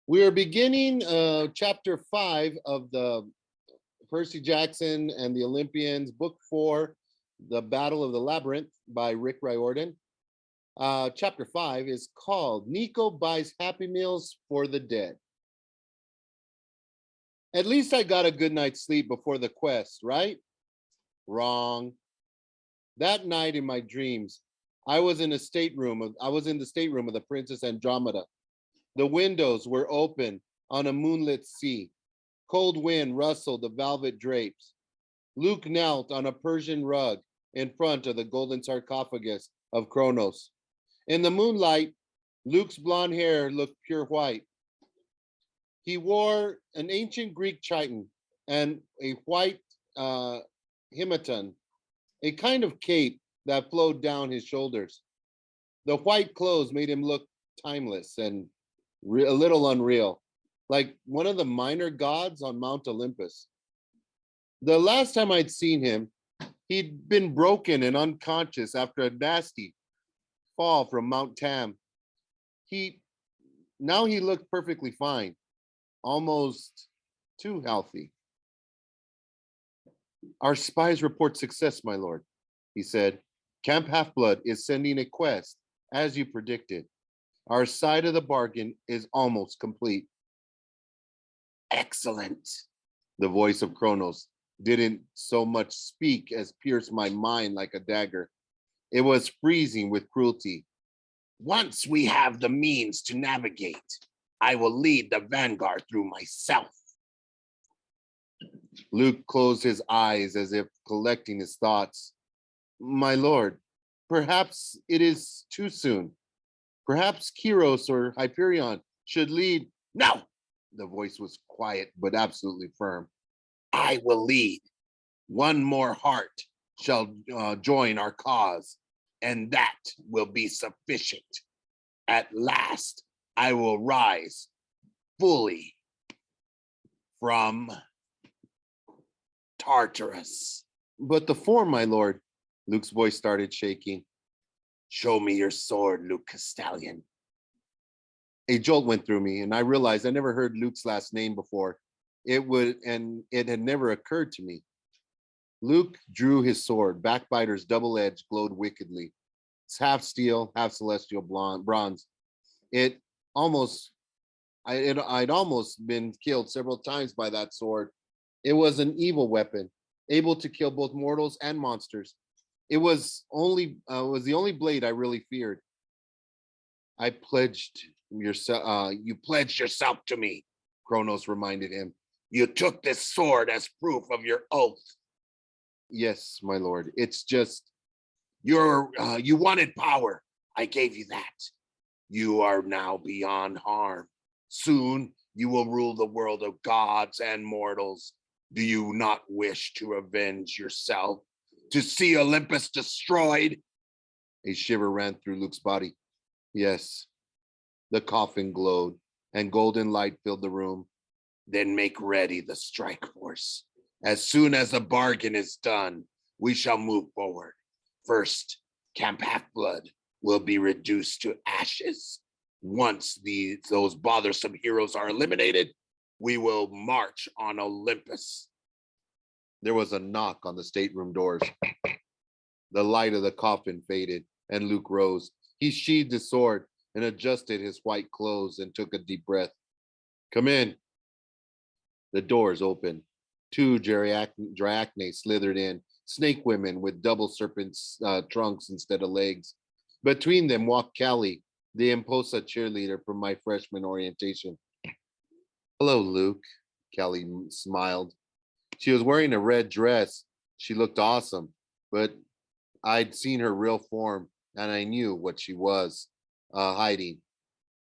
We are beginning chapter 5 of the Percy Jackson and the Olympians, book 4, The Battle of the Labyrinth by Riordan. Chapter 5 is called Nico Buys Happy Meals for the Dead. At least I got a good night's sleep before the quest, right? Wrong. That night in my dreams, I was in the stateroom of the Princess Andromeda. The windows were open on a moonlit sea. Cold wind rustled the velvet drapes. Luke knelt on a Persian rug in front of the golden sarcophagus of Kronos. In the moonlight, Luke's blonde hair looked pure white. He wore an ancient Greek chiton and a white himmaton, a kind of cape that flowed down his shoulders. The white clothes made him look timeless and a little unreal, like one of the minor gods on Mount Olympus. The last time I'd seen him, he'd been broken and unconscious after a nasty fall from Mount Tam. Now he looked perfectly fine, almost too healthy. Our spies report success, my lord, he said. Camp Half-Blood is sending a quest, as you predicted. Our side of the bargain is almost complete. Excellent. The voice of Kronos didn't so much speak as pierce my mind like a dagger. It was freezing with cruelty. Once we have the means to navigate, I will lead the vanguard through myself. Luke closed his eyes as if collecting his thoughts. My lord, perhaps it is too soon. Perhaps Kyros or Hyperion should lead. No! The voice was quiet but absolutely firm. I will lead. One more heart shall join our cause, and that will be sufficient. At last, I will rise fully from Tartarus. But the form, my lord, Luke's voice started shaking. Show me your sword, Luke Castellan. A jolt went through me, and I realized I never heard Luke's last name before. It had never occurred to me. Luke drew his sword. Backbiter's double edge glowed wickedly. It's half steel, half celestial bronze. I'd almost been killed several times by that sword. It was an evil weapon, able to kill both mortals and monsters. It was the only blade I really feared. You pledged yourself to me, Kronos reminded him. You took this sword as proof of your oath. Yes, my lord. It's just you wanted power. I gave you that. You are now beyond harm. Soon you will rule the world of gods and mortals. Do you not wish to avenge yourself? To see Olympus destroyed? A shiver ran through Luke's body. Yes. The coffin glowed, and golden light filled the room. Then make ready the strike force. As soon as the bargain is done, we shall move forward. First, Camp Half-Blood will be reduced to ashes. Once those bothersome heroes are eliminated, we will march on Olympus. There was a knock on the stateroom doors. The light of the coffin faded, and Luke rose. He sheathed his sword and adjusted his white clothes and took a deep breath. Come in. The doors opened. Two Dryachne slithered in, snake women with double serpents trunks instead of legs. Between them walked Callie, the Imposa cheerleader from my freshman orientation. Hello, Luke, Callie smiled. She was wearing a red dress. She looked awesome, but I'd seen her real form, and I knew what she was hiding.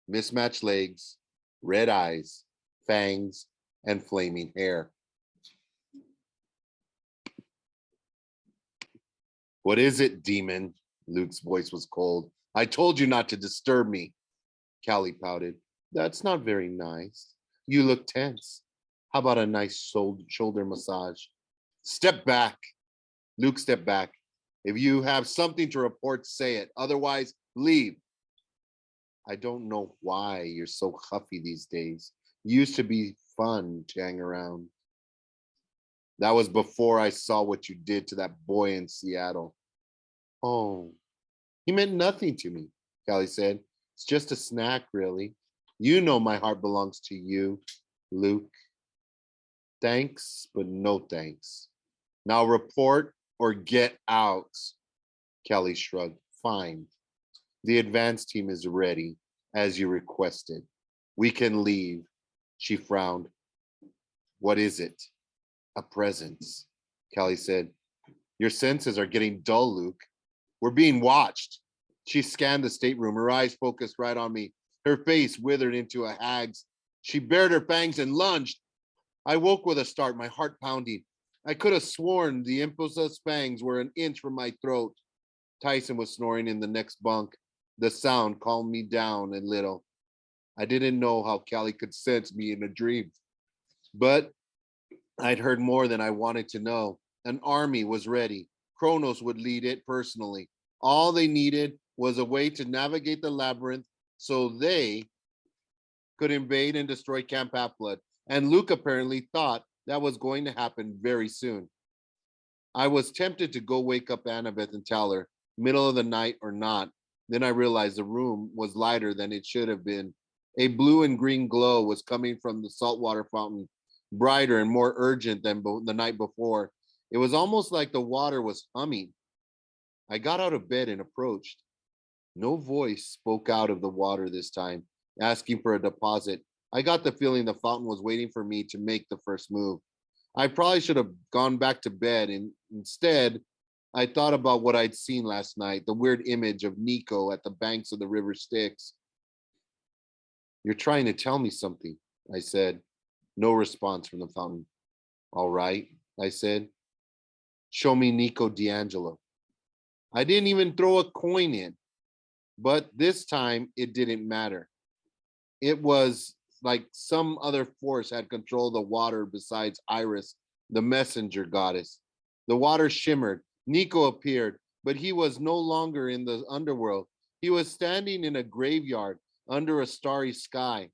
Mismatched legs, red eyes, fangs, and flaming hair. What is it, demon? Luke's voice was cold. I told you not to disturb me. Callie pouted. That's not very nice. You look tense. How about a nice shoulder massage? Step back. Luke stepped back. If you have something to report, say it. Otherwise, leave. I don't know why you're so huffy these days. Used to be fun to hang around. That was before I saw what you did to that boy in Seattle. Oh, he meant nothing to me, Callie said. It's just a snack, really. You know my heart belongs to you, Luke. Thanks, but no thanks. Now report or get out. Kelly shrugged. Fine. The advance team is ready, as you requested. We can leave. She frowned. What is it? A presence, Kelly said. Your senses are getting dull, Luke. We're being watched. She scanned the stateroom, her eyes focused right on me. Her face withered into a hag's. She bared her fangs and lunged. I woke with a start, my heart pounding. I could have sworn the impulsive fangs were an inch from my throat. Tyson was snoring in the next bunk. The sound calmed me down a little. I didn't know how Callie could sense me in a dream, but I'd heard more than I wanted to know. An army was ready. Kronos would lead it personally. All they needed was a way to navigate the labyrinth so they could invade and destroy Camp Half-Blood. And Luke apparently thought that was going to happen very soon. I was tempted to go wake up Annabeth and tell her, middle of the night or not. Then I realized the room was lighter than it should have been. A blue and green glow was coming from the saltwater fountain, brighter and more urgent than the night before. It was almost like the water was humming. I got out of bed and approached. No voice spoke out of the water this time, asking for a deposit. I got the feeling the fountain was waiting for me to make the first move. I probably should have gone back to bed, and instead, I thought about what I'd seen last night, the weird image of Nico at the banks of the river Styx. You're trying to tell me something, I said. No response from the fountain. All right, I said. Show me Nico D'Angelo. I didn't even throw a coin in, but this time it didn't matter. It was like some other force had control of the water besides Iris, the messenger goddess. The water shimmered. Nico appeared, but he was no longer in the underworld. He was standing in a graveyard under a starry sky.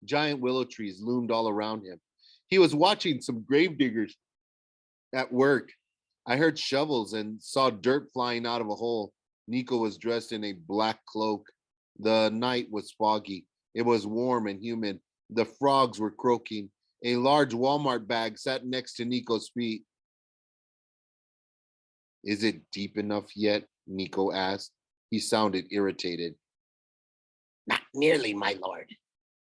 Giant willow trees loomed all around him. He was watching some gravediggers at work. I heard shovels and saw dirt flying out of a hole. Nico was dressed in a black cloak. The night was foggy. It was warm and humid. The frogs were croaking. A large Walmart bag sat next to Nico's feet. Is it deep enough yet? Nico asked. He sounded irritated. Not nearly, my lord.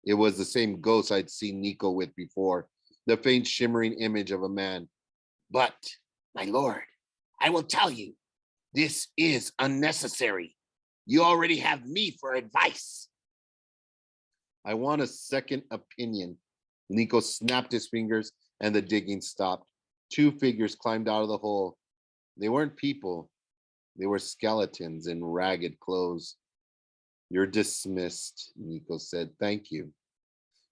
It was the same ghost I'd seen Nico with before, the faint shimmering image of a man. But, my lord, I will tell you, this is unnecessary. You already have me for advice. I want a second opinion. Nico snapped his fingers and the digging stopped. Two figures climbed out of the hole. They weren't people. They were skeletons in ragged clothes. You're dismissed, Nico said. Thank you.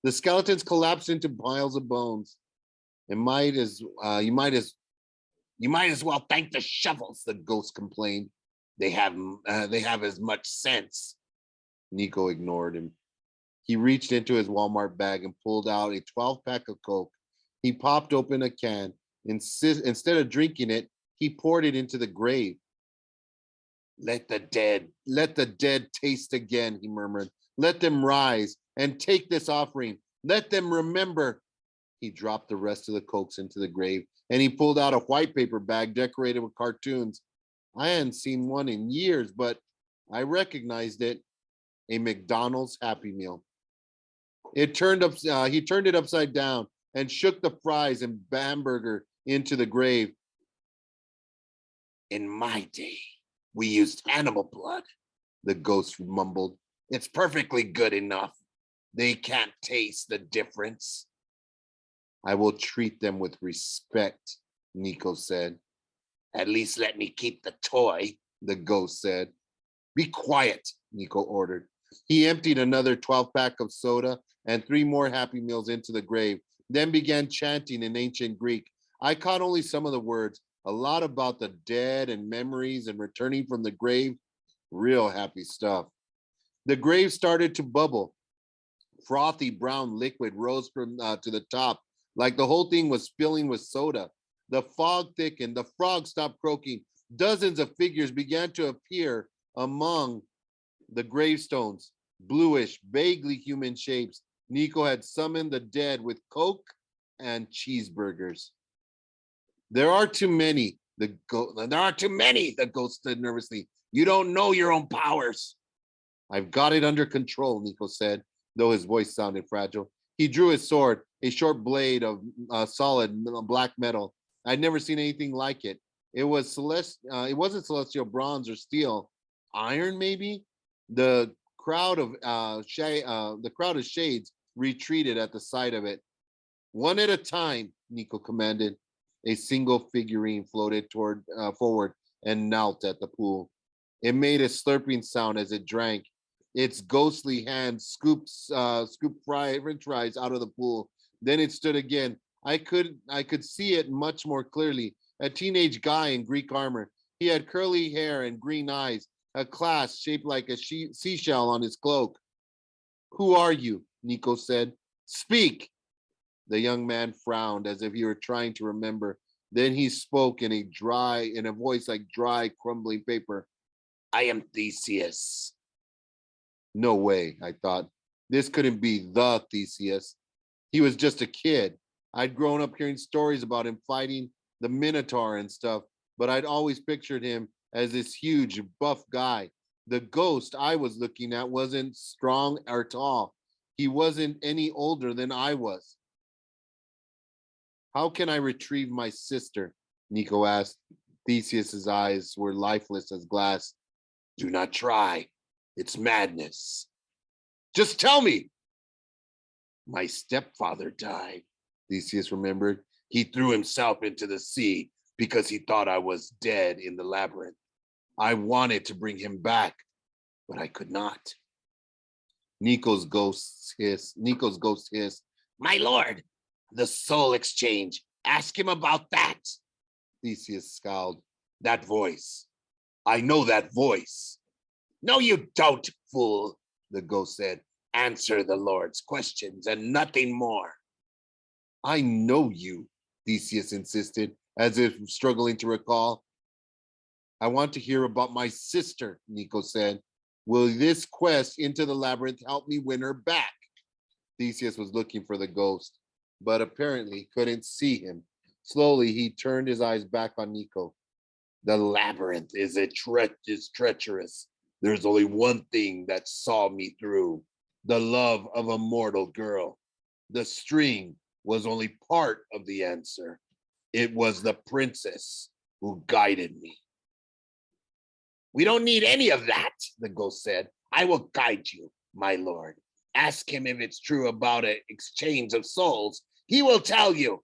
The skeletons collapsed into piles of bones. You might as well thank the shovels, the ghost complained. They have as much sense. Nico ignored him. He reached into his Walmart bag and pulled out a 12-pack of Coke. He popped open a can. Instead of drinking it, he poured it into the grave. Let the dead taste again, he murmured. Let them rise and take this offering. Let them remember. He dropped the rest of the Cokes into the grave, and he pulled out a white paper bag decorated with cartoons. I hadn't seen one in years, but I recognized it. A McDonald's Happy Meal. He turned it upside down and shook the fries and hamburger into the grave. In my day, we used animal blood, the ghost mumbled. It's perfectly good enough. They can't taste the difference. I will treat them with respect, Nico said. At least let me keep the toy, the ghost said. Be quiet, Nico ordered. He emptied another 12-pack of soda and 3 more Happy Meals into the grave, then began chanting in ancient Greek. I caught only some of the words, a lot about the dead and memories and returning from the grave. Real happy stuff. The grave started to bubble. Frothy brown liquid rose from to the top, like the whole thing was filling with soda. The fog thickened. The frog stopped croaking. Dozens of figures began to appear among the gravestones, bluish, vaguely human shapes. Nico had summoned the dead with Coke and cheeseburgers. There are too many. There are too many, the ghost said nervously. You don't know your own powers. I've got it under control, Nico said, though his voice sounded fragile. He drew his sword, a short blade of solid black metal. I'd never seen anything like it. It wasn't celestial bronze or steel, iron maybe. The crowd of shades retreated at the sight of it. One at a time, Nico commanded. A single figurine floated forward and knelt at the pool. It made a slurping sound as it drank. Its ghostly hand scooped French fries out of the pool. Then it stood again. I could see it much more clearly. A teenage guy in Greek armor. He had curly hair and green eyes, a clasp shaped like a seashell on his cloak. Who are you? Nico said. Speak. The young man frowned as if he were trying to remember. Then he spoke in a voice like dry, crumbling paper. I am Theseus. No way, I thought. This couldn't be the Theseus. He was just a kid. I'd grown up hearing stories about him fighting the Minotaur and stuff, but I'd always pictured him as this huge, buff guy. The ghost I was looking at wasn't strong or tall. He wasn't any older than I was. How can I retrieve my sister? Nico asked. Theseus's eyes were lifeless as glass. Do not try. It's madness. Just tell me. My stepfather died, Theseus remembered. He threw himself into the sea because he thought I was dead in the labyrinth. I wanted to bring him back, but I could not. Nico's ghost hissed. My lord, the soul exchange. Ask him about that. Theseus scowled. That voice. I know that voice. No, you don't, fool, the ghost said. Answer the Lord's questions and nothing more. I know you, Theseus insisted, as if struggling to recall. I want to hear about my sister, Nico said. Will this quest into the labyrinth help me win her back? Theseus was looking for the ghost, but apparently couldn't see him. Slowly, he turned his eyes back on Nico. The labyrinth is treacherous. There's only one thing that saw me through. The love of a mortal girl. The string was only part of the answer. It was the princess who guided me. We don't need any of that, the ghost said. I will guide you, my lord. Ask him if it's true about an exchange of souls. He will tell you.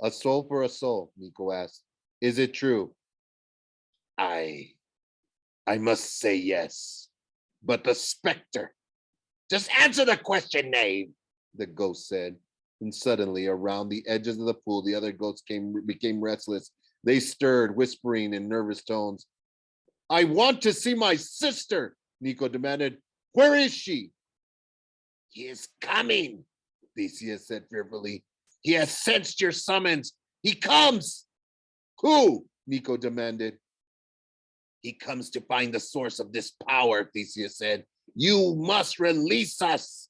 A soul for a soul, Nico asked. Is it true? I must say yes. But the specter. Just answer the question, knave, the ghost said. And suddenly, around the edges of the pool, the other ghosts became restless. They stirred, whispering in nervous tones. I want to see my sister, Nico demanded. Where is she? He is coming, Theseus said fearfully. He has sensed your summons. He comes. Who? Nico demanded. He comes to find the source of this power, Theseus said. You must release us.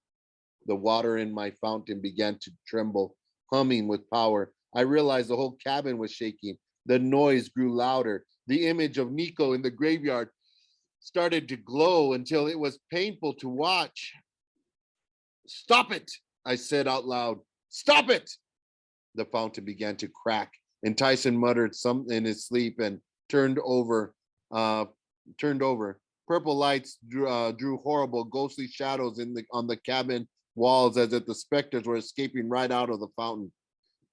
The water in my fountain began to tremble, humming with power. I realized the whole cabin was shaking. The noise grew louder. The image of Nico in the graveyard started to glow until it was painful to watch. Stop it, I said out loud. Stop it. The fountain began to crack, and Tyson muttered something in his sleep and turned over. Purple lights drew horrible, ghostly shadows on the cabin walls as if the specters were escaping right out of the fountain.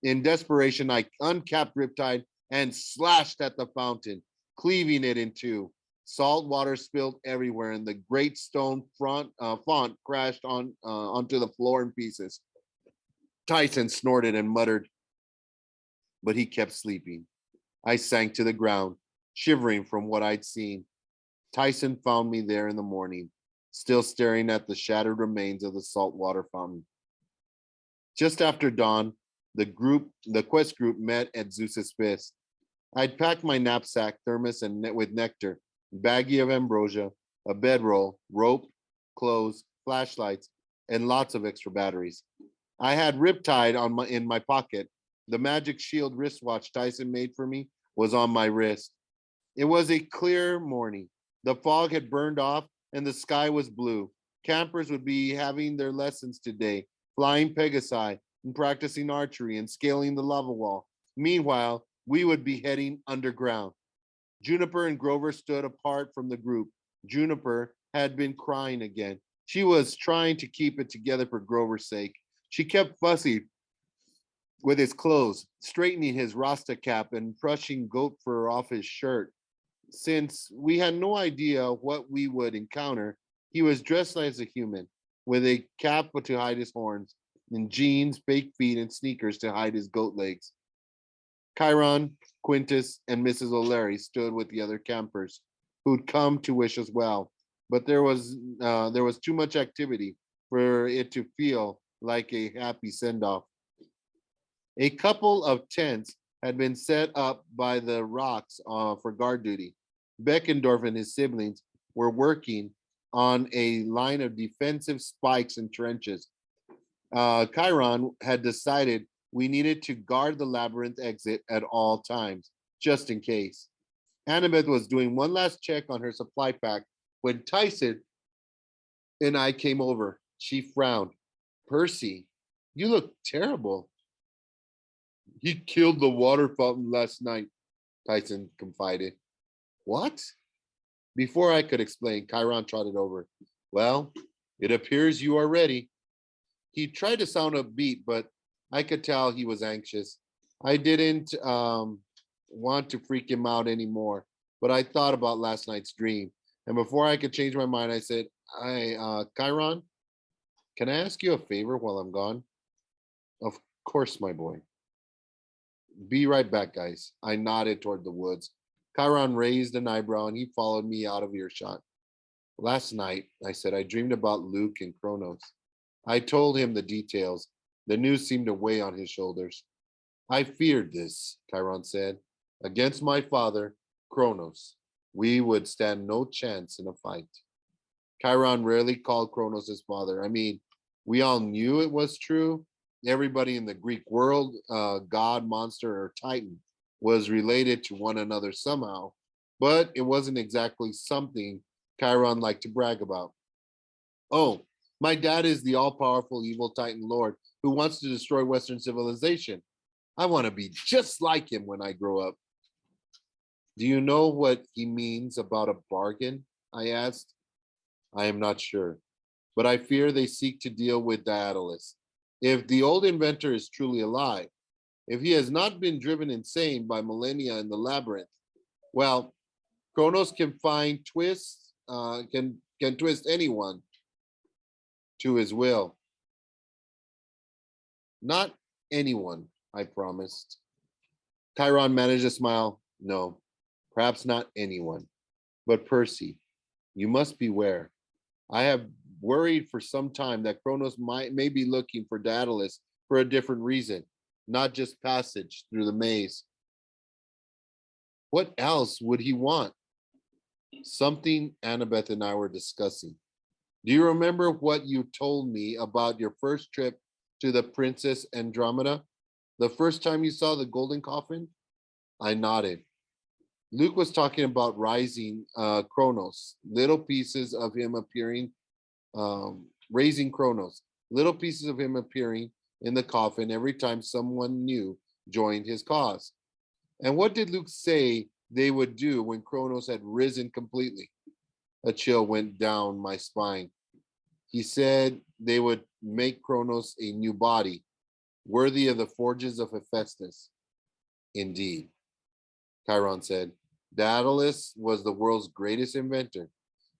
In desperation, I uncapped Riptide and slashed at the fountain, cleaving it in two. Salt water spilled everywhere, and the great stone font crashed onto the floor in pieces. Tyson snorted and muttered, but he kept sleeping. I sank to the ground, shivering from what I'd seen. Tyson found me there in the morning. still staring at the shattered remains of the saltwater fountain. Just after dawn, the quest group met at Zeus's fist. I'd packed my knapsack, thermos, and with nectar, baggie of ambrosia, a bedroll, rope, clothes, flashlights, and lots of extra batteries. I had Riptide in my pocket. The magic shield wristwatch Tyson made for me was on my wrist. It was a clear morning. The fog had burned off and the sky was blue. Campers would be having their lessons today, flying Pegasi and practicing archery and scaling the lava wall. Meanwhile, we would be heading underground. Juniper and Grover stood apart from the group. Juniper had been crying again. She was trying to keep it together for Grover's sake. She kept fussy with his clothes, straightening his Rasta cap and brushing goat fur off his shirt. Since we had no idea what we would encounter, he was dressed as a human, with a cap to hide his horns, and jeans, fake feet, and sneakers to hide his goat legs. Chiron, Quintus, and Mrs. O'Leary stood with the other campers, who'd come to wish us well, but there was too much activity for it to feel like a happy send-off. A couple of tents had been set up by the rocks for guard duty. Beckendorf and his siblings were working on a line of defensive spikes and trenches. Chiron had decided we needed to guard the labyrinth exit at all times, just in case. Annabeth was doing one last check on her supply pack when Tyson and I came over. She frowned. Percy, you look terrible. He killed the water fountain last night, Tyson confided. What? Before I could explain, Chiron trotted over. Well, it appears you are ready. He tried to sound upbeat, but I could tell he was anxious. I didn't want to freak him out anymore, but I thought about last night's dream. And before I could change my mind, I said, Chiron, can I ask you a favor while I'm gone? Of course, my boy. Be right back, guys. I nodded toward the woods. Chiron raised an eyebrow and he followed me out of earshot. Last night, I said, I dreamed about Luke and Kronos. I told him the details. The news seemed to weigh on his shoulders. I feared this, Chiron said. Against my father, Kronos, we would stand no chance in a fight. Chiron rarely called Kronos his father. I mean, we all knew it was true. Everybody in the Greek world, god, monster, or titan, was related to one another somehow, but it wasn't exactly something Chiron liked to brag about. Oh, my dad is the all-powerful evil titan lord who wants to destroy Western civilization. I want to be just like him when I grow up. Do you know what he means about a bargain? I asked. I am not sure, but I fear they seek to deal with Daedalus. If the old inventor is truly alive, if he has not been driven insane by millennia in the labyrinth, well, Kronos can find twists, can twist anyone to his will. Not anyone, I promised. Chiron managed a smile. No, perhaps not anyone. But Percy, you must beware. I have worried for some time that Kronos may be looking for Daedalus for a different reason, not just passage through the maze. What else would he want? Something Annabeth and I were discussing. Do you remember what you told me about your first trip to the Princess Andromeda? The first time you saw the golden coffin? I nodded. Luke was talking about rising Kronos, little pieces of him appearing, raising Kronos, little pieces of him appearing in the coffin every time someone new joined his cause. And what did Luke say they would do when Kronos had risen completely? A chill went down my spine. He said they would make Kronos a new body, worthy of the forges of Hephaestus. Indeed, Chiron said, Daedalus was the world's greatest inventor.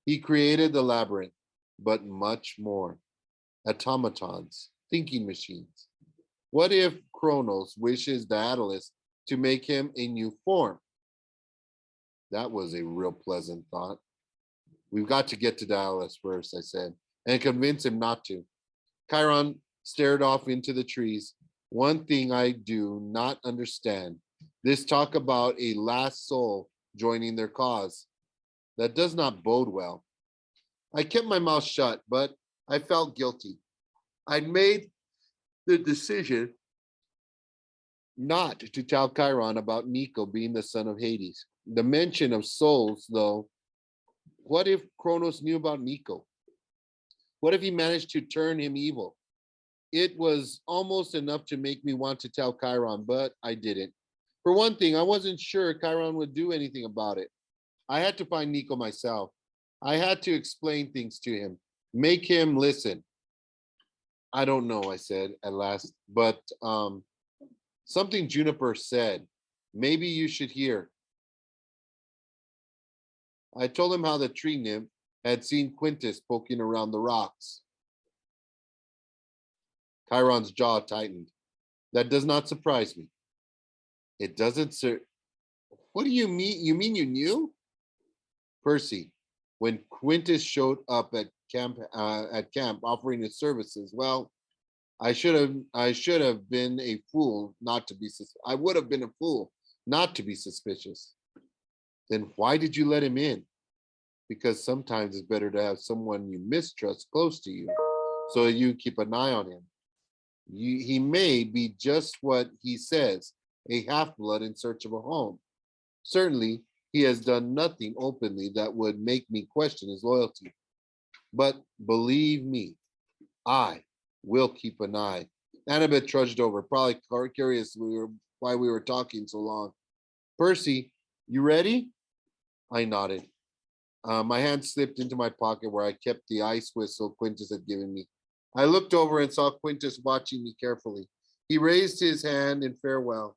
He created the labyrinth, but much more. Automatons, thinking machines. What if Kronos wishes Daedalus to make him a new form? That was a real pleasant thought. We've got to get to Dallas first, I said, and convince him not to. Chiron stared off into the trees. One thing I do not understand. This talk about a last soul joining their cause. That does not bode well. I kept my mouth shut, but I felt guilty. I'd made the decision not to tell Chiron about Nico being the son of Hades. The mention of souls, though, what if Kronos knew about Nico? What if he managed to turn him evil? It was almost enough to make me want to tell Chiron, but I didn't. For one thing, I wasn't sure Chiron would do anything about it. I had to find Nico myself. I had to explain things to him, make him listen. I don't know, I said at last, but something Juniper said. Maybe you should hear. I told him how the tree nymph had seen Quintus poking around the rocks. Chiron's jaw tightened. That does not surprise me. It doesn't, sir. What do you mean? You mean you knew? Percy, when Quintus showed up at camp offering his services, well, I should have been a fool not to be I would have been a fool not to be suspicious. Then why did you let him in? Because sometimes it's better to have someone you mistrust close to you so that you keep an eye on him. He may be just what he says, a half-blood in search of a home. Certainly, he has done nothing openly that would make me question his loyalty. But believe me, I will keep an eye. Annabeth trudged over, probably curious why we were talking so long. Percy, you ready? I nodded. My hand slipped into my pocket where I kept the ice whistle Quintus had given me. I looked over and saw Quintus watching me carefully. He raised his hand in farewell.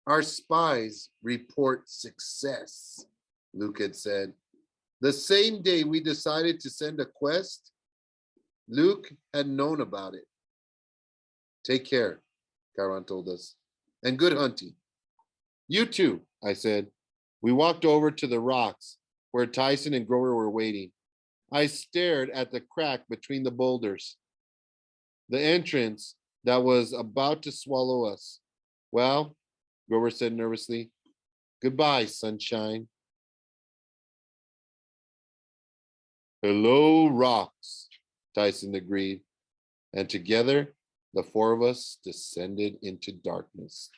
Our spies report success, Luke had said. The same day we decided to send a quest, Luke had known about it. Take care, Chiron told us, and good hunting. You too, I said. We walked over to the rocks where Tyson and Grover were waiting. I stared at the crack between the boulders, the entrance that was about to swallow us. Well, Grover said nervously, goodbye, sunshine. Hello, rocks, Tyson agreed. And together, the four of us descended into darkness.